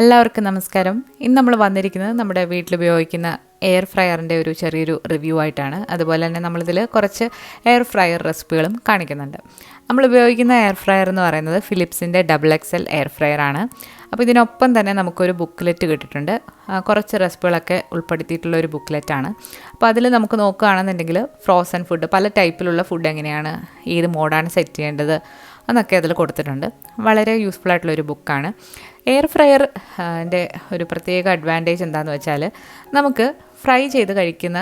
എല്ലാവർക്കും നമസ്കാരം. ഇന്ന് നമ്മൾ വന്നിരിക്കുന്നത് നമ്മുടെ വീട്ടിൽ ഉപയോഗിക്കുന്ന എയർ ഫ്രയറിൻ്റെ ഒരു ചെറിയൊരു റിവ്യൂ ആയിട്ടാണ്. അതുപോലെ തന്നെ നമ്മളിതിൽ കുറച്ച് എയർ ഫ്രയർ റെസിപ്പികളും കാണിക്കുന്നുണ്ട്. നമ്മൾ ഉപയോഗിക്കുന്ന എയർ ഫ്രയർ എന്ന് പറയുന്നത് ഫിലിപ്സിൻ്റെ XXL എയർ ഫ്രയർ ആണ്. അപ്പോൾ ഇതിനൊപ്പം തന്നെ നമുക്കൊരു ബുക്ക്ലെറ്റ് കിട്ടിയിട്ടുണ്ട്. കുറച്ച് റെസിപ്പികളൊക്കെ ഉൾപ്പെടുത്തിയിട്ടുള്ള ഒരു ബുക്ക്ലെറ്റാണ്. അപ്പോൾ അതിൽ നമുക്ക് നോക്കുകയാണെന്നുണ്ടെങ്കിൽ ഫ്രോസൺ ഫുഡ്, പല ടൈപ്പിലുള്ള ഫുഡ് എങ്ങനെയാണ്, ഏത് മോഡാണ് സെറ്റ് ചെയ്യേണ്ടത് എന്നൊക്കെ അതിൽ കൊടുത്തിട്ടുണ്ട്. വളരെ യൂസ്ഫുൾ ആയിട്ടുള്ളൊരു ബുക്കാണ്. എയർ ഫ്രയറിൻ്റെ ഒരു പ്രത്യേക അഡ്വാൻറ്റേജ് എന്താണെന്ന് വെച്ചാൽ നമുക്ക് ഫ്രൈ ചെയ്ത് കഴിക്കുന്ന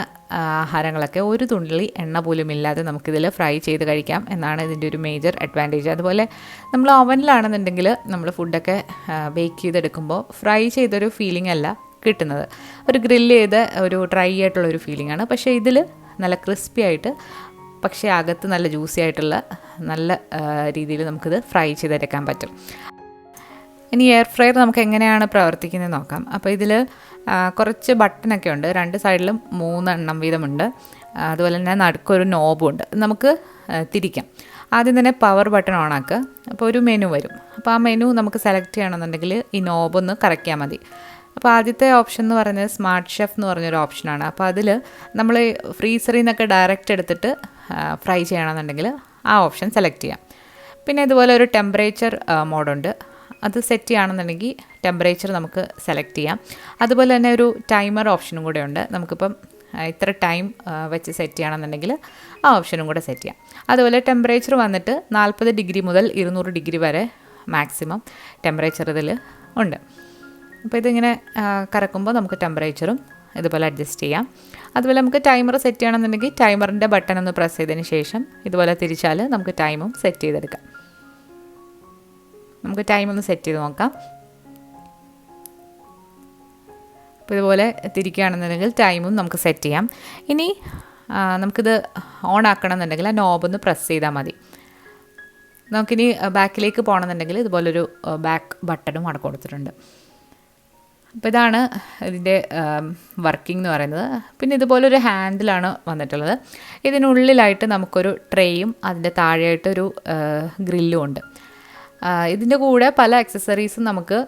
ആഹാരങ്ങളൊക്കെ ഒരു തുള്ളി എണ്ണ പോലും ഇല്ലാതെ നമുക്കിതിൽ ഫ്രൈ ചെയ്ത് കഴിക്കാം എന്നാണ് ഇതിൻ്റെ ഒരു മേജർ അഡ്വാൻറ്റേജ്. അതുപോലെ നമ്മൾ ഓവനിലാണെന്നുണ്ടെങ്കിൽ നമ്മൾ ഫുഡൊക്കെ ബേക്ക് ചെയ്തെടുക്കുമ്പോൾ ഫ്രൈ ചെയ്തൊരു ഫീലിംഗ് അല്ല കിട്ടുന്നത്, ഒരു ഗ്രില്ല് ചെയ്ത ഒരു ഡ്രൈ ആയിട്ടുള്ളൊരു ഫീലിംഗ് ആണ്. പക്ഷേ ഇതിൽ നല്ല ക്രിസ്പി ആയിട്ട്, പക്ഷേ അകത്ത് നല്ല ജ്യൂസി ആയിട്ടുള്ള നല്ല രീതിയിൽ നമുക്കിത് ഫ്രൈ ചെയ്തെടുക്കാൻ പറ്റും. ഇനി എയർ ഫ്രയർ നമുക്ക് എങ്ങനെയാണ് പ്രവർത്തിക്കുന്നത് നോക്കാം. അപ്പോൾ ഇതിൽ കുറച്ച് ബട്ടണൊക്കെ ഉണ്ട്, രണ്ട് സൈഡിലും 3 എണ്ണം വീതമുണ്ട്. അതുപോലെ തന്നെ നടുക്കൊരു നോബും ഉണ്ട്, നമുക്ക് തിരിക്കാം. ആദ്യം തന്നെ പവർ ബട്ടൺ ഓൺ ആക്കുക. അപ്പോൾ ഒരു മെനു വരും. അപ്പോൾ ആ മെനു നമുക്ക് സെലക്ട് ചെയ്യണമെന്നുണ്ടെങ്കിൽ ഈ നോബൊന്ന് കറക്കിയാൽ മതി. അപ്പോൾ ആദ്യത്തെ ഓപ്ഷൻ എന്ന് പറയുന്നത് സ്മാർട്ട് ഷെഫ് എന്ന് പറഞ്ഞൊരു ഓപ്ഷനാണ്. അപ്പോൾ അതിൽ നമ്മൾ ഫ്രീസറിൽ നിന്നൊക്കെ ഡയറക്റ്റ് എടുത്തിട്ട് ഫ്രൈ ചെയ്യണമെന്നുണ്ടെങ്കിൽ ആ ഓപ്ഷൻ സെലക്ട് ചെയ്യാം. പിന്നെ ഇതുപോലെ ഒരു ടെമ്പറേച്ചർ മോഡുണ്ട്, അത് സെറ്റ് ചെയ്യുകയാണെന്നുണ്ടെങ്കിൽ ടെമ്പറേച്ചർ നമുക്ക് സെലക്ട് ചെയ്യാം. അതുപോലെ തന്നെ ഒരു ടൈമർ ഓപ്ഷനും കൂടെ ഉണ്ട്. നമുക്കിപ്പം ഇത്ര ടൈം വെച്ച് സെറ്റ് ചെയ്യണമെന്നുണ്ടെങ്കിൽ ആ ഓപ്ഷനും കൂടെ സെറ്റ് ചെയ്യാം. അതുപോലെ ടെമ്പറേച്ചർ വന്നിട്ട് 40 ഡിഗ്രി മുതൽ 200 ഡിഗ്രി വരെ മാക്സിമം ടെമ്പറേച്ചർ ഇതിൽ ഉണ്ട്. അപ്പോൾ ഇതിങ്ങനെ കറക്കുമ്പോൾ നമുക്ക് ടെമ്പറേച്ചറും ഇതുപോലെ അഡ്ജസ്റ്റ് ചെയ്യാം. അതുപോലെ നമുക്ക് ടൈമർ സെറ്റ് ചെയ്യണമെന്നുണ്ടെങ്കിൽ ടൈമറിൻ്റെ ബട്ടൺ ഒന്ന് പ്രസ് ചെയ്തതിന് ശേഷം ഇതുപോലെ തിരിച്ചാൽ നമുക്ക് ടൈമും സെറ്റ് ചെയ്തെടുക്കാം. നമുക്ക് ടൈമൊന്ന് സെറ്റ് ചെയ്ത് നോക്കാം. അപ്പോൾ ഇതുപോലെ തിരിക്കുകയാണെന്നുണ്ടെങ്കിൽ ടൈമും നമുക്ക് സെറ്റ് ചെയ്യാം. ഇനി നമുക്കിത് ഓൺ ആക്കണമെന്നുണ്ടെങ്കിൽ ആ നോബൊന്ന് പ്രസ് ചെയ്താൽ മതി. നമുക്കിനി ബാക്കിലേക്ക് പോകണമെന്നുണ്ടെങ്കിൽ ഇതുപോലൊരു ബാക്ക് ബട്ടണും അവിടെ കൊടുത്തിട്ടുണ്ട്. അപ്പോൾ ഇതാണ് ഇതിൻ്റെ വർക്കിംഗ് എന്ന് പറയുന്നത്. പിന്നെ ഇതുപോലൊരു ഹാൻഡിലാണ് വന്നിട്ടുള്ളത്. ഇതിനുള്ളിലായിട്ട് നമുക്കൊരു ട്രേയും അതിൻ്റെ താഴെയായിട്ടൊരു ഗ്രില്ലും ഉണ്ട്. ഇതിൻ്റെ കൂടെ പല അക്സസറീസും നമുക്ക്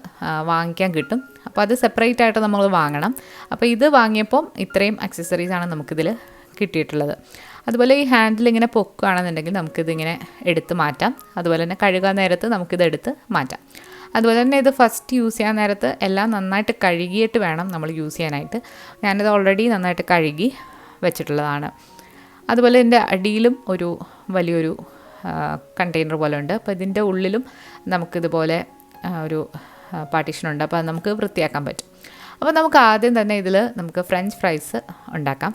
വാങ്ങിക്കാൻ കിട്ടും. അപ്പോൾ അത് സെപ്പറേറ്റ് ആയിട്ട് നമ്മൾ വാങ്ങണം. അപ്പോൾ ഇത് വാങ്ങിയപ്പം ഇത്രയും അക്സസറീസാണ് നമുക്കിതിൽ കിട്ടിയിട്ടുള്ളത്. അതുപോലെ ഈ ഹാൻഡിൽ ഇങ്ങനെ പൊക്കുകയാണെന്നുണ്ടെങ്കിൽ നമുക്കിതിങ്ങനെ എടുത്ത് മാറ്റാം. അതുപോലെ തന്നെ കഴുകാൻ നേരത്ത് നമുക്കിത് എടുത്ത് മാറ്റാം. അതുപോലെ തന്നെ ഇത് ഫസ്റ്റ് യൂസ് ചെയ്യാൻ നേരത്ത് എല്ലാം നന്നായിട്ട് കഴുകിയിട്ട് വേണം നമ്മൾ യൂസ് ചെയ്യാനായിട്ട്. ഞാനിത് ഓൾറെഡി നന്നായിട്ട് കഴുകി വെച്ചിട്ടുള്ളതാണ്. അതുപോലെ ഇതിൻ്റെ അടിയിലും ഒരു വലിയൊരു കണ്ടെയ്നർ പോലെ ഉണ്ട്. അപ്പോൾ ഇതിൻ്റെ ഉള്ളിലും നമുക്കിതുപോലെ ഒരു പാർട്ടീഷനുണ്ട്. അപ്പോൾ അത് നമുക്ക് വൃത്തിയാക്കാൻ പറ്റും. അപ്പോൾ നമുക്ക് ആദ്യം തന്നെ ഇതിൽ നമുക്ക് ഫ്രഞ്ച് ഫ്രൈസ് ഉണ്ടാക്കാം.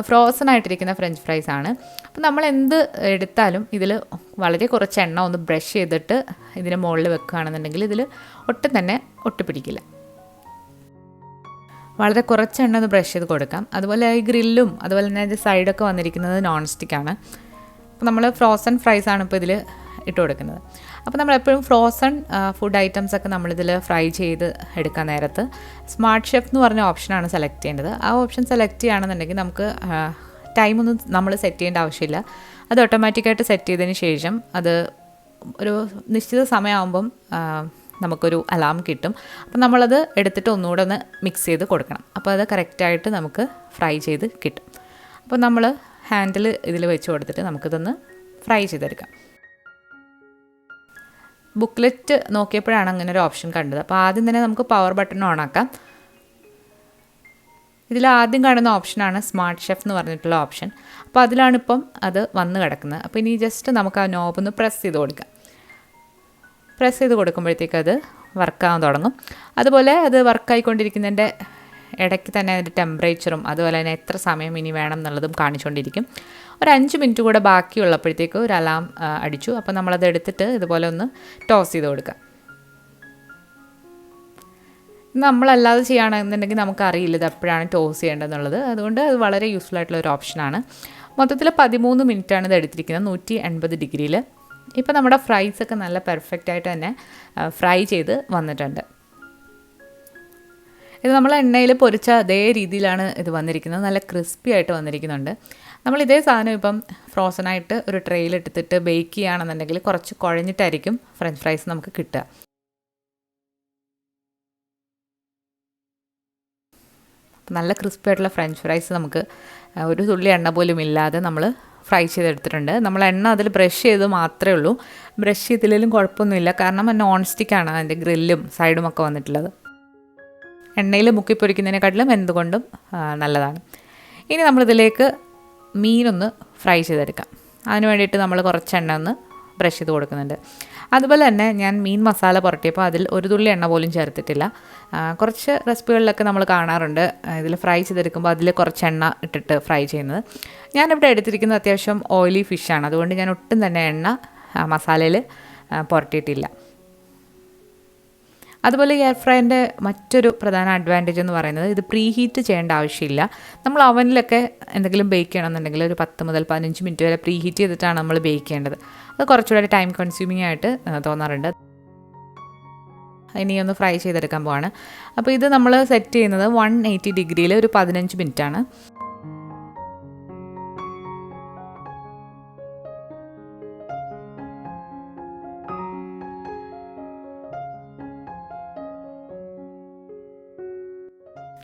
ഫ്രോസൺ ആയിട്ടിരിക്കുന്ന ഫ്രഞ്ച് ഫ്രൈസ് ആണ്. അപ്പോൾ നമ്മൾ എന്ത് എടുത്താലും ഇതിൽ വളരെ കുറച്ച് എണ്ണ ഒന്ന് ബ്രഷ് ചെയ്തിട്ട് ഇതിന് മുകളിൽ വെക്കുകയാണെന്നുണ്ടെങ്കിൽ ഇതിൽ ഒട്ടും തന്നെ ഒട്ടിപ്പിടിക്കില്ല. വളരെ കുറച്ച് എണ്ണ ഒന്ന് ബ്രഷ് ചെയ്ത് കൊടുക്കാം. അതുപോലെ ഈ ഗ്രില്ലും അതുപോലെ തന്നെ അതിൻ്റെ സൈഡൊക്കെ വന്നിരിക്കുന്നത് നോൺ സ്റ്റിക്കാണ്. അപ്പോൾ നമ്മൾ ഫ്രോസൺ ഫ്രൈസ് ആണ് ഇപ്പോൾ ഇതിൽ ഇട്ട് കൊടുക്കുന്നത്. അപ്പോൾ നമ്മളെപ്പോഴും ഫ്രോസൺ ഫുഡ് ഐറ്റംസൊക്കെ നമ്മളിതിൽ ഫ്രൈ ചെയ്ത് എടുക്കാൻ നേരത്ത് സ്മാർട്ട് ഷെഫ് എന്ന് പറഞ്ഞ ഓപ്ഷനാണ് സെലക്ട് ചെയ്യേണ്ടത്. ആ ഓപ്ഷൻ സെലക്ട് ചെയ്യുകയാണെന്നുണ്ടെങ്കിൽ നമുക്ക് ടൈമൊന്നും നമ്മൾ സെറ്റ് ചെയ്യേണ്ട ആവശ്യമില്ല. അത് ഓട്ടോമാറ്റിക്കായിട്ട് സെറ്റ് ചെയ്തതിന് ശേഷം അത് ഒരു നിശ്ചിത സമയമാകുമ്പം നമുക്കൊരു അലാം കിട്ടും. അപ്പോൾ നമ്മളത് എടുത്തിട്ട് ഒന്നുകൂടെ ഒന്ന് മിക്സ് ചെയ്ത് കൊടുക്കണം. അപ്പോൾ അത് കറക്റ്റായിട്ട് നമുക്ക് ഫ്രൈ ചെയ്ത് കിട്ടും. അപ്പോൾ നമ്മൾ ഹാൻഡിൽ ഇതിൽ വെച്ച് കൊടുത്തിട്ട് നമുക്കിതൊന്ന് ഫ്രൈ ചെയ്തെടുക്കാം. ബുക്ക്ലെറ്റ് നോക്കിയപ്പോഴാണ് അങ്ങനെ ഒരു ഓപ്ഷൻ കണ്ടത്. അപ്പോൾ ആദ്യം തന്നെ നമുക്ക് പവർ ബട്ടൺ ഓൺ ആക്കാം. ഇതിൽ ആദ്യം കാണുന്ന ഓപ്ഷനാണ് സ്മാർട്ട് ഷെഫ് എന്ന് പറഞ്ഞിട്ടുള്ള ഓപ്ഷൻ. അപ്പോൾ അതിലാണിപ്പം അത് വന്ന് കിടക്കുന്നത്. അപ്പോൾ ഇനി ജസ്റ്റ് നമുക്ക് ആ നോബൊന്ന് പ്രസ് ചെയ്ത് കൊടുക്കാം. പ്രസ് ചെയ്ത് കൊടുക്കുമ്പോഴത്തേക്ക് അത് വർക്കാകാൻ തുടങ്ങും. അതുപോലെ അത് വർക്കായിക്കൊണ്ടിരിക്കുന്നതിൻ്റെ ഇടയ്ക്ക് തന്നെ അതിൻ്റെ ടെമ്പറേച്ചറും അതുപോലെ തന്നെ എത്ര സമയം ഇനി വേണം എന്നുള്ളതും കാണിച്ചുകൊണ്ടിരിക്കും. ഒരു 5 മിനിറ്റ് കൂടെ ബാക്കിയുള്ളപ്പോഴത്തേക്ക് ഒരു അലാം അടിച്ചു. അപ്പോൾ നമ്മളത് എടുത്തിട്ട് ഇതുപോലെ ഒന്ന് ടോസ് ചെയ്ത് കൊടുക്കാം. നമ്മളല്ലാതെ ചെയ്യുകയാണെന്നുണ്ടെങ്കിൽ നമുക്കറിയില്ല ഇത് എപ്പോഴാണ് ടോസ് ചെയ്യേണ്ടതെന്നുള്ളത്. അതുകൊണ്ട് അത് വളരെ യൂസ്ഫുൾ ആയിട്ടുള്ള ഒരു ഓപ്ഷനാണ്. മൊത്തത്തിൽ 13 മിനിറ്റാണ് ഇത് എടുത്തിരിക്കുന്നത്, 180 ഡിഗ്രിയിൽ. ഇപ്പോൾ നമ്മുടെ ഫ്രൈസൊക്കെ നല്ല പെർഫെക്റ്റായിട്ട് തന്നെ ഫ്രൈ ചെയ്ത് വന്നിട്ടുണ്ട്. ഇത് നമ്മൾ എണ്ണയിൽ പൊരിച്ച അതേ രീതിയിലാണ് ഇത് വന്നിരിക്കുന്നത്. നല്ല ക്രിസ്പി ആയിട്ട് വന്നിരിക്കുന്നുണ്ട്. നമ്മൾ ഇതേ സാധനം ഇപ്പം ഫ്രോസണായിട്ട് ഒരു ട്രെയിൽ എടുത്തിട്ട് ബേക്ക് ചെയ്യുകയാണെന്നുണ്ടെങ്കിൽ കുറച്ച് കുഴഞ്ഞിട്ടായിരിക്കും ഫ്രഞ്ച് ഫ്രൈസ് നമുക്ക് കിട്ടുക. നല്ല ക്രിസ്പി ആയിട്ടുള്ള ഫ്രഞ്ച് ഫ്രൈസ് നമുക്ക് ഒരു തുള്ളി എണ്ണ പോലും ഇല്ലാതെ നമ്മൾ ഫ്രൈ ചെയ്തെടുത്തിട്ടുണ്ട്. നമ്മൾ എണ്ണ അതിൽ ബ്രഷ് ചെയ്ത് മാത്രമേ ഉള്ളൂ. ബ്രഷ് ചെയ്തില്ലെങ്കിലും കുഴപ്പമൊന്നുമില്ല, കാരണം നോൺ സ്റ്റിക്കാണ് അതിൻ്റെ ഗ്രില്ലും സൈഡും ഒക്കെ വന്നിട്ടുള്ളത്. എണ്ണയിൽ മുക്കി പൊരിക്കുന്നതിനെക്കാട്ടിലും എന്തുകൊണ്ടും നല്ലതാണ്. ഇനി നമ്മളിതിലേക്ക് മീനൊന്ന് ഫ്രൈ ചെയ്തെടുക്കാം. അതിന് വേണ്ടിയിട്ട് നമ്മൾ കുറച്ച് എണ്ണ ഒന്ന് ബ്രഷ് ചെയ്ത് കൊടുക്കുന്നുണ്ട്. അതുപോലെ തന്നെ ഞാൻ മീൻ മസാല പുരട്ടിയപ്പോൾ അതിൽ ഒരു തുള്ളി എണ്ണ പോലും ചേർത്തിട്ടില്ല. കുറച്ച് റെസിപ്പികളിലൊക്കെ നമ്മൾ കാണാറുണ്ട് ഇതിൽ ഫ്രൈ ചെയ്തെടുക്കുമ്പോൾ അതിൽ കുറച്ച് എണ്ണ ഇട്ടിട്ട് ഫ്രൈ ചെയ്യുന്നത്. ഞാനിവിടെ എടുത്തിരിക്കുന്നത് അത്യാവശ്യം ഓയിലി ഫിഷാണ്, അതുകൊണ്ട് ഞാൻ ഒട്ടും തന്നെ എണ്ണ മസാലയിൽ പുരട്ടിയിട്ടില്ല. അതുപോലെ ഈ എയർ ഫ്രൈറിൻ്റെ മറ്റൊരു പ്രധാന അഡ്വാൻറ്റേജ് എന്ന് പറയുന്നത് ഇത് പ്രീ ഹീറ്റ് ചെയ്യേണ്ട ആവശ്യമില്ല. നമ്മൾ അവനിലൊക്കെ എന്തെങ്കിലും ബേക്ക് ചെയ്യണമെന്നുണ്ടെങ്കിൽ ഒരു 10 മുതൽ 15 മിനിറ്റ് വരെ പ്രീ ഹീറ്റ് ചെയ്തിട്ടാണ് നമ്മൾ ബേക്ക് ചെയ്യേണ്ടത്. അത് കുറച്ചുകൂടെ ടൈം കൺസ്യൂമിംഗ് ആയിട്ട് തോന്നാറുണ്ട്. ഇനിയൊന്ന് ഫ്രൈ ചെയ്തെടുക്കാൻ പോവാണ്. അപ്പോൾ ഇത് നമ്മൾ സെറ്റ് ചെയ്യുന്നത് 180 ഡിഗ്രിയിൽ ഒരു 15 മിനിറ്റാണ്.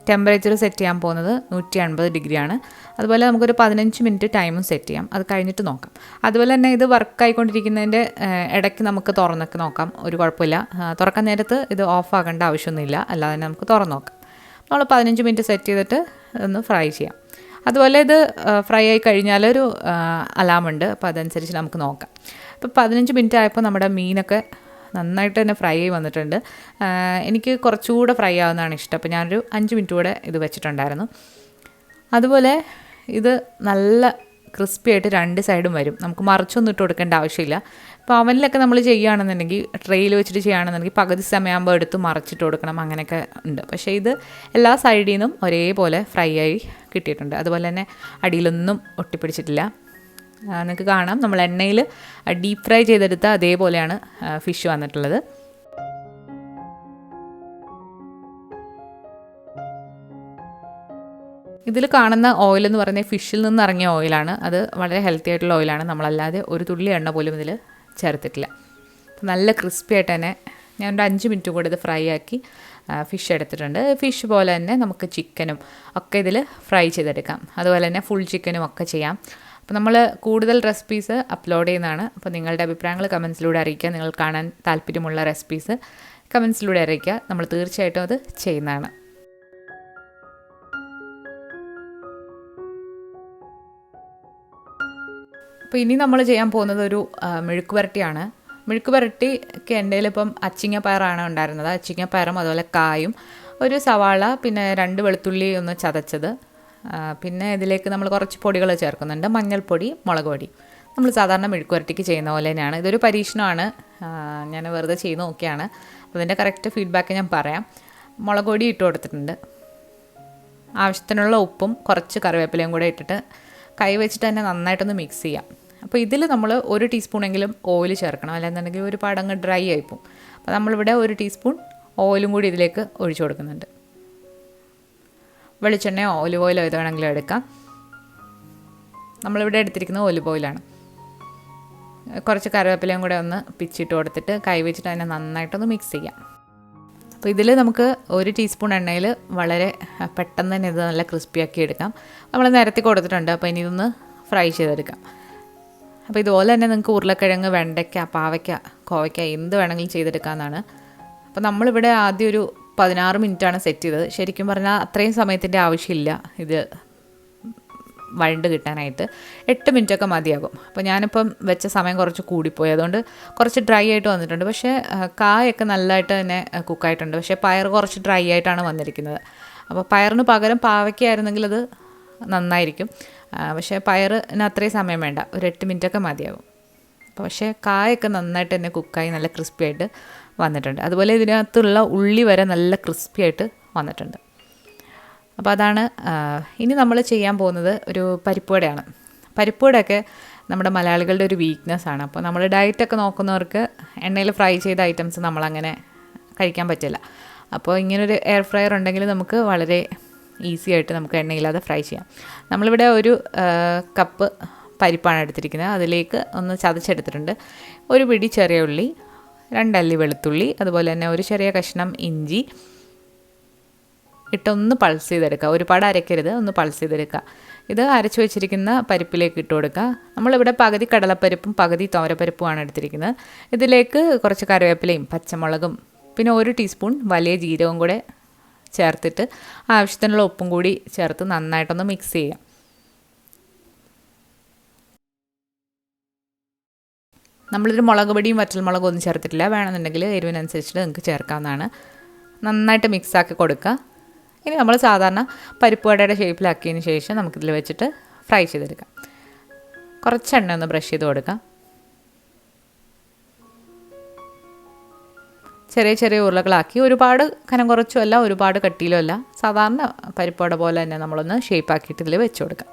ടെമ്പറേച്ചർ സെറ്റ് ചെയ്യാൻ പോകുന്നത് 180 ഡിഗ്രിയാണ്. അതുപോലെ നമുക്കൊരു 15 മിനിറ്റ് ടൈമും സെറ്റ് ചെയ്യാം, അത് കഴിഞ്ഞിട്ട് നോക്കാം. അതുപോലെ തന്നെ ഇത് വർക്കായിക്കൊണ്ടിരിക്കുന്നതിൻ്റെ ഇടയ്ക്ക് നമുക്ക് തുറന്നൊക്കെ നോക്കാം, ഒരു കുഴപ്പമില്ല. തുറക്കാൻ നേരത്ത് ഇത് ഓഫ് ആക്കേണ്ട ആവശ്യമൊന്നുമില്ല, അല്ലാതെ തന്നെ നമുക്ക് തുറന്ന് നോക്കാം. നമ്മൾ 15 മിനിറ്റ് സെറ്റ് ചെയ്തിട്ട് ഒന്ന് ഫ്രൈ ചെയ്യാം. അതുപോലെ ഇത് ഫ്രൈ ആയി കഴിഞ്ഞാൽ ഒരു അലാമുണ്ട്, അപ്പോൾ അതനുസരിച്ച് നമുക്ക് നോക്കാം. ഇപ്പോൾ 15 മിനിറ്റ് ആയപ്പോൾ നമ്മുടെ മീനൊക്കെ നന്നായിട്ട് തന്നെ ഫ്രൈ ആയി വന്നിട്ടുണ്ട്. എനിക്ക് കുറച്ചുകൂടെ ഫ്രൈ ആവുന്നതാണ് ഇഷ്ടം, അപ്പോൾ ഞാനൊരു 5 മിനിറ്റ് കൂടെ ഇത് വെച്ചിട്ടുണ്ടായിരുന്നു. അതുപോലെ ഇത് നല്ല ക്രിസ്പി ആയിട്ട് 2 സൈഡും വരും, നമുക്ക് മറിച്ചൊന്നും ഇട്ട് കൊടുക്കേണ്ട ആവശ്യമില്ല. ഇപ്പോൾ അവനിലൊക്കെ നമ്മൾ ചെയ്യുകയാണെന്നുണ്ടെങ്കിൽ ട്രെയിൽ വെച്ചിട്ട് ചെയ്യുകയാണെന്നുണ്ടെങ്കിൽ പകുതി സമയമാകുമ്പോൾ എടുത്ത് മറിച്ചിട്ട് കൊടുക്കണം, അങ്ങനെയൊക്കെ ഉണ്ട്. പക്ഷേ ഇത് എല്ലാ സൈഡിൽ നിന്നും ഒരേപോലെ ഫ്രൈ ആയി കിട്ടിയിട്ടുണ്ട്. അതുപോലെ തന്നെ അടിയിലൊന്നും ഒട്ടിപ്പിടിച്ചിട്ടില്ല. നിങ്ങൾക്ക് കാണാം, നമ്മൾ എണ്ണയിൽ ഡീപ്പ് ഫ്രൈ ചെയ്തെടുത്ത അതേപോലെയാണ് ഫിഷ് വന്നിട്ടുള്ളത്. ഇതിൽ കാണുന്ന ഓയിൽ എന്ന് പറയുന്നത് ഫിഷിൽ നിന്ന് ഇറങ്ങിയ ഓയിലാണ്. അത് വളരെ ഹെൽത്തി ആയിട്ടുള്ള ഓയിലാണ്, നമ്മളല്ലാതെ ഒരു തുള്ളി എണ്ണ പോലും ഇതിൽ ചേർത്തിട്ടില്ല. നല്ല ക്രിസ്പി ആയിട്ട് തന്നെ ഞാനൊരു 5 മിനിറ്റ് കൂടെ ഇത് ഫ്രൈ ആക്കി ഫിഷ് എടുത്തിട്ടുണ്ട്. ഫിഷ് പോലെ തന്നെ നമുക്ക് ചിക്കനും ഒക്കെ ഇതിൽ ഫ്രൈ ചെയ്തെടുക്കാം. അതുപോലെ തന്നെ ഫുൾ ചിക്കനും ഒക്കെ ചെയ്യാം. അപ്പോൾ നമ്മൾ കൂടുതൽ റെസിപ്പീസ് അപ്ലോഡ് ചെയ്യുന്നതാണ്. അപ്പോൾ നിങ്ങളുടെ അഭിപ്രായങ്ങൾ കമൻസിലൂടെ അറിയിക്കുക. നിങ്ങൾ കാണാൻ താല്പര്യമുള്ള റെസിപ്പീസ് കമൻസിലൂടെ അറിയിക്കുക. നമ്മൾ തീർച്ചയായിട്ടും അത് ചെയ്യുന്നതാണ്. അപ്പോൾ ഇനി നമ്മൾ ചെയ്യാൻ പോകുന്നത് ഒരു മെഴുക്ക് പുരട്ടിയാണ്. മെഴുക്ക് പുരട്ടിക്ക് എൻ്റെ കയ്യിലിപ്പം അച്ചിങ്ങ പയറാണ് ഉണ്ടായിരുന്നത്. അച്ചിങ്ങ പയറും അതുപോലെ കായും, ഒരു സവാള, പിന്നെ 2 വെളുത്തുള്ളി ഒന്ന് ചതച്ചത്, പിന്നെ ഇതിലേക്ക് നമ്മൾ കുറച്ച് പൊടികൾ ചേർക്കുന്നുണ്ട്, മഞ്ഞൾപ്പൊടി, മുളക് പൊടി. നമ്മൾ സാധാരണ മെഴുക്ക് പുരട്ടിക്ക് ചെയ്യുന്ന പോലെ തന്നെയാണ്. ഇതൊരു പരീക്ഷണമാണ്, ഞാൻ വെറുതെ ചെയ്ത് നോക്കിയാണ്. അപ്പോൾ ഇതിൻ്റെ കറക്റ്റ് ഫീഡ്ബാക്ക് ഞാൻ പറയാം. മുളക് പൊടി ഇട്ട് കൊടുത്തിട്ടുണ്ട്, ആവശ്യത്തിനുള്ള ഉപ്പും കുറച്ച് കറിവേപ്പിലയും കൂടെ ഇട്ടിട്ട് കൈ വെച്ചിട്ട് തന്നെ നന്നായിട്ടൊന്ന് മിക്സ് ചെയ്യാം. അപ്പോൾ ഇതിൽ നമ്മൾ 1 ടീസ്പൂണെങ്കിലും ഓയിൽ ചേർക്കണം, അല്ലെന്നുണ്ടെങ്കിൽ ഒരു പാടങ്ങ് ഡ്രൈ ആയിപ്പോവും. അപ്പോൾ നമ്മളിവിടെ 1 ടീസ്പൂൺ ഓയിലും കൂടി ഇതിലേക്ക് ഒഴിച്ചു കൊടുക്കുന്നുണ്ട്. വെളിച്ചെണ്ണയോ ഒലിവ് ഓയിലോ ഇത് വേണമെങ്കിലും എടുക്കാം. നമ്മളിവിടെ എടുത്തിരിക്കുന്നത് ഒലിവ് ഓയിലാണ്. കുറച്ച് കറിവേപ്പിലയും കൂടെ ഒന്ന് പിച്ചിട്ട് കൊടുത്തിട്ട് കൈ വെച്ചിട്ട് അതിനെ നന്നായിട്ടൊന്ന് മിക്സ് ചെയ്യാം. അപ്പോൾ ഇതിൽ നമുക്ക് 1 ടീസ്പൂൺ എണ്ണയിൽ വളരെ പെട്ടെന്ന് തന്നെ ഇത് നല്ല ക്രിസ്പിയാക്കി എടുക്കാം. നമ്മൾ നിരത്തി കൊടുത്തിട്ടുണ്ട്. അപ്പോൾ ഇനി ഇതൊന്ന് ഫ്രൈ ചെയ്തെടുക്കാം. അപ്പോൾ ഇതുപോലെ തന്നെ നിങ്ങൾക്ക് ഉരുളക്കിഴങ്ങ്, വെണ്ടയ്ക്ക, പാവയ്ക്ക, കോവയ്ക്ക എന്ത് വേണമെങ്കിലും ചെയ്തെടുക്കാമെന്നാണ്. അപ്പോൾ നമ്മളിവിടെ ആദ്യം ഒരു 16 മിനിറ്റാണ് സെറ്റ് ചെയ്തത്. ശരിക്കും പറഞ്ഞാൽ അത്രയും സമയത്തിൻ്റെ ആവശ്യമില്ല ഇത് വഴണ്ട് കിട്ടാനായിട്ട്. 8 മിനിറ്റൊക്കെ മതിയാകും. അപ്പോൾ ഞാനിപ്പം വെച്ച സമയം കുറച്ച് കൂടിപ്പോയി, അതുകൊണ്ട് കുറച്ച് ഡ്രൈ ആയിട്ട് വന്നിട്ടുണ്ട്. പക്ഷേ കായൊക്കെ നല്ലതായിട്ട് തന്നെ കുക്കായിട്ടുണ്ട്. പക്ഷേ പയർ കുറച്ച് ഡ്രൈ ആയിട്ടാണ് വന്നിരിക്കുന്നത്. അപ്പോൾ പയറിന് പകരം പാവയ്ക്കായിരുന്നെങ്കിൽ അത് നന്നായിരിക്കും. പക്ഷേ പയറിന് അത്രയും സമയം വേണ്ട, ഒരു 8 മിനിറ്റൊക്കെ മതിയാകും. പക്ഷേ കായൊക്കെ നന്നായിട്ട് തന്നെ കുക്കായി നല്ല ക്രിസ്പി ആയിട്ട് വന്നിട്ടുണ്ട്. അതുപോലെ ഇതിനകത്തുള്ള ഉള്ളി വരെ നല്ല ക്രിസ്പി ആയിട്ട് വന്നിട്ടുണ്ട്. അപ്പോൾ അതാണ്. ഇനി നമ്മൾ ചെയ്യാൻ പോകുന്നത് ഒരു പരിപ്പുവടയാണ്. പരിപ്പുവടയൊക്കെ നമ്മുടെ മലയാളികളുടെ ഒരു വീക്ക്നെസ്സാണ്. അപ്പോൾ നമ്മൾ ഡയറ്റൊക്കെ നോക്കുന്നവർക്ക് എണ്ണയിൽ ഫ്രൈ ചെയ്ത ഐറ്റംസ് നമ്മളങ്ങനെ കഴിക്കാൻ പറ്റില്ല. അപ്പോൾ ഇങ്ങനൊരു എയർ ഫ്രയർ ഉണ്ടെങ്കിൽ നമുക്ക് വളരെ ഈസി ആയിട്ട് നമുക്ക് എണ്ണയില്ലാതെ ഫ്രൈ ചെയ്യാം. നമ്മളിവിടെ ഒരു കപ്പ് പരിപ്പാണ് എടുത്തിരിക്കുന്നത്. അതിലേക്ക് ഒന്ന് ചതച്ചെടുത്തിട്ടുണ്ട്. ഒരു പിടി ചെറിയ ഉള്ളി, 2 അല്ലി വെളുത്തുള്ളി, അതുപോലെ തന്നെ ഒരു ചെറിയ കഷ്ണം ഇഞ്ചി, ഇട്ടൊന്ന് പൾസ് ചെയ്തെടുക്കുക. ഒരുപാട് അരയ്ക്കരുത്, ഒന്ന് പൾസ് ചെയ്തെടുക്കുക. ഇത് അരച്ച് വെച്ചിരിക്കുന്ന പരിപ്പിലേക്ക് ഇട്ട് കൊടുക്കുക. നമ്മളിവിടെ പകുതി കടലപ്പരിപ്പും പകുതി തോരപ്പരിപ്പുമാണ് എടുത്തിരിക്കുന്നത്. ഇതിലേക്ക് കുറച്ച് കറിവേപ്പിലയും പച്ചമുളകും പിന്നെ 1 ടീസ്പൂൺ വലിയ ജീരകവും കൂടെ ചേർത്തിട്ട് ആവശ്യത്തിനുള്ള ഉപ്പും കൂടി ചേർത്ത് നന്നായിട്ടൊന്ന് മിക്സ് ചെയ്യുക. നമ്മളിതൊരു മുളക് പൊടിയും വറ്റൽമുളകും ഒന്നും ചേർത്തിട്ടില്ല. വേണമെന്നുണ്ടെങ്കിൽ എരിവിനനുസരിച്ചിട്ട് നിങ്ങൾക്ക് ചേർക്കാവുന്നതാണ്. നന്നായിട്ട് മിക്സാക്കി കൊടുക്കുക. ഇനി നമ്മൾ സാധാരണ പരിപ്പ് വടയുടെ ഷേപ്പിലാക്കിയതിന് ശേഷം നമുക്കിതിൽ വെച്ചിട്ട് ഫ്രൈ ചെയ്തെടുക്കാം. കുറച്ച് എണ്ണ ഒന്ന് ബ്രഷ് ചെയ്ത് കൊടുക്കാം. ചെറിയ ചെറിയ ഉരുളകളാക്കി, ഒരുപാട് കനം കുറച്ചുമല്ല ഒരുപാട് കട്ടിയിലുമല്ല, സാധാരണ പരിപ്പ് വട പോലെ തന്നെ നമ്മളൊന്ന് ഷേപ്പാക്കിയിട്ട് ഇതിൽ വെച്ച് കൊടുക്കാം.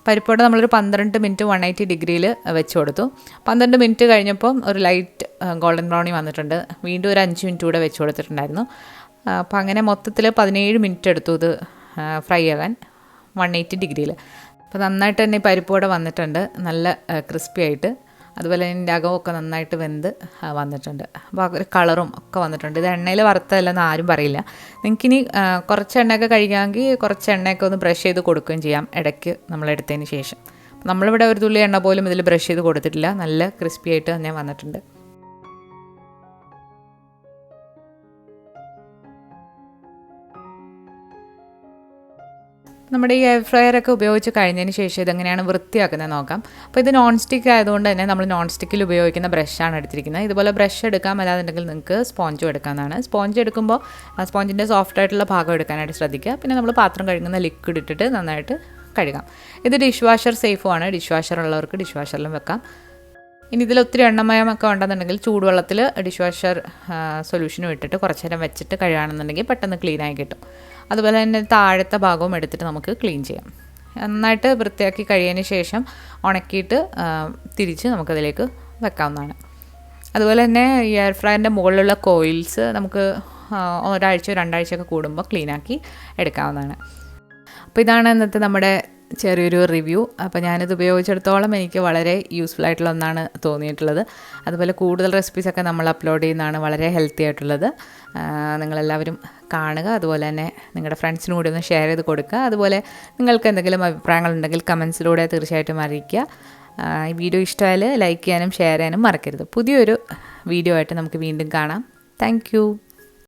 പരിപ്പോടെ നമ്മളൊരു 12 മിനിറ്റ് 180 ഡിഗ്രിയിൽ വെച്ച് കൊടുത്തു. 12 മിനിറ്റ് കഴിഞ്ഞപ്പോൾ ഒരു ലൈറ്റ് ഗോൾഡൻ ബ്രൗണി വന്നിട്ടുണ്ട്. വീണ്ടും ഒരു 5 മിനിറ്റ് കൂടെ വെച്ച് കൊടുത്തിട്ടുണ്ടായിരുന്നു. അപ്പോൾ അങ്ങനെ മൊത്തത്തിൽ 17 മിനിറ്റ് എടുത്തു ഇത് ഫ്രൈ ആകാൻ 180 ഡിഗ്രിയിൽ. അപ്പോൾ നന്നായിട്ട് തന്നെ പരിപ്പോടെ വന്നിട്ടുണ്ട്, നല്ല ക്രിസ്പി ആയിട്ട്. അതുപോലെ അതിൻ്റെ അകമൊക്കെ നന്നായിട്ട് വെന്ത് വന്നിട്ടുണ്ട്. അപ്പോൾ ഒരു കളറും ഒക്കെ വന്നിട്ടുണ്ട്. ഇത് എണ്ണയിൽ വറുത്തതല്ലെന്ന് ആരും പറയില്ല. നിങ്ങൾക്കിനി കുറച്ച് എണ്ണയൊക്കെ കഴിക്കാമെങ്കിൽ കുറച്ച് എണ്ണയൊക്കെ ഒന്ന് ബ്രഷ് ചെയ്ത് കൊടുക്കുകയും ചെയ്യാം ഇടയ്ക്ക് നമ്മളെടുത്തതിന് ശേഷം. നമ്മളിവിടെ ഒരു തുള്ളി എണ്ണ പോലും ഇതിൽ ബ്രഷ് ചെയ്ത് കൊടുത്തിട്ടില്ല. നല്ല ക്രിസ്പി ആയിട്ട് തന്നെ വന്നിട്ടുണ്ട്. നമ്മുടെ ഈ എയർ ഫ്രയറൊക്കെ ഉപയോഗിച്ച് കഴിഞ്ഞതിന് ശേഷം ഇതെങ്ങനെയാണ് വൃത്തിയാക്കുന്നത് നോക്കാം. അപ്പോൾ ഇത് നോൺ സ്റ്റിക്ക് ആയതുകൊണ്ട് തന്നെ നമ്മൾ നോൺ സ്റ്റിക്കിൽ ഉപയോഗിക്കുന്ന ബ്രഷാണ് എടുത്തിരിക്കുന്നത്. ഇതുപോലെ ബ്രഷ് എടുക്കാം, അല്ലാന്നുണ്ടെങ്കിൽ നിങ്ങൾക്ക് സ്പോഞ്ചും എടുക്കാവുന്നതാണ്. സ്പോഞ്ച് എടുക്കുമ്പോൾ സ്പോഞ്ചിൻ്റെ സോഫ്റ്റ് ആയിട്ടുള്ള ഭാഗം എടുക്കാനായിട്ട് ശ്രദ്ധിക്കുക. പിന്നെ നമ്മൾ പാത്രം കഴുകുന്ന ലിക്വിഡ് ഇട്ടിട്ട് നന്നായിട്ട് കഴുകാം. ഇത് ഡിഷ് വാഷർ സേഫുമാണ്. ഡിഷ് വാഷർ ഉള്ളവർക്ക് ഡിഷ് വാഷറിലും വെക്കാം. ഇനി ഇതിൽ ഒത്തിരി എണ്ണമയമൊക്കെ ഉണ്ടെന്നുണ്ടെങ്കിൽ ചൂടുവെള്ളത്തിൽ ഡിഷ് വാഷർ സൊല്യൂഷനും ഇട്ടിട്ട് കുറച്ച് നേരം വെച്ചിട്ട് കഴുകുകയാണെന്നുണ്ടെങ്കിൽ പെട്ടെന്ന് ക്ലീനായി കിട്ടും. അതുപോലെ തന്നെ താഴത്തെ ഭാഗവും എടുത്തിട്ട് നമുക്ക് ക്ലീൻ ചെയ്യാം. നന്നായിട്ട് വൃത്തിയാക്കി കഴിയതിന് ശേഷം ഉണക്കിയിട്ട് തിരിച്ച് നമുക്കതിലേക്ക് വെക്കാവുന്നതാണ്. അതുപോലെ തന്നെ ഈ എയർ ഫ്രയറിൻ്റെ മുകളിലുള്ള കോയിൽസ് നമുക്ക് ഒരാഴ്ച 2 ആഴ്ചയൊക്കെ കൂടുമ്പോൾ ക്ലീനാക്കി എടുക്കാവുന്നതാണ്. അപ്പോൾ ഇതാണ് ഇന്നത്തെ നമ്മുടെ ചെറിയൊരു റിവ്യൂ. അപ്പോൾ ഞാനിത് ഉപയോഗിച്ചിടത്തോളം എനിക്ക് വളരെ യൂസ്ഫുൾ ആയിട്ടുള്ള ഒന്നാണ് തോന്നിയിട്ടുള്ളത്. അതുപോലെ കൂടുതൽ റെസിപ്പീസൊക്കെ നമ്മൾ അപ്ലോഡ് ചെയ്യുന്നതാണ് വളരെ ഹെൽത്തി ആയിട്ടുള്ളത്. നിങ്ങളെല്ലാവരും കാണുക. അതുപോലെ തന്നെ നിങ്ങളുടെ ഫ്രണ്ട്സിനും കൂടി ഒന്ന് ഷെയർ ചെയ്ത് കൊടുക്കുക. അതുപോലെ നിങ്ങൾക്ക് എന്തെങ്കിലും അഭിപ്രായങ്ങളുണ്ടെങ്കിൽ കമൻസിലൂടെ തീർച്ചയായിട്ടും അറിയിക്കുക. ഈ വീഡിയോ ഇഷ്ടമായാൽ ലൈക്ക് ചെയ്യാനും ഷെയർ ചെയ്യാനും മറക്കരുത്. പുതിയൊരു വീഡിയോ ആയിട്ട് നമുക്ക് വീണ്ടും കാണാം. താങ്ക്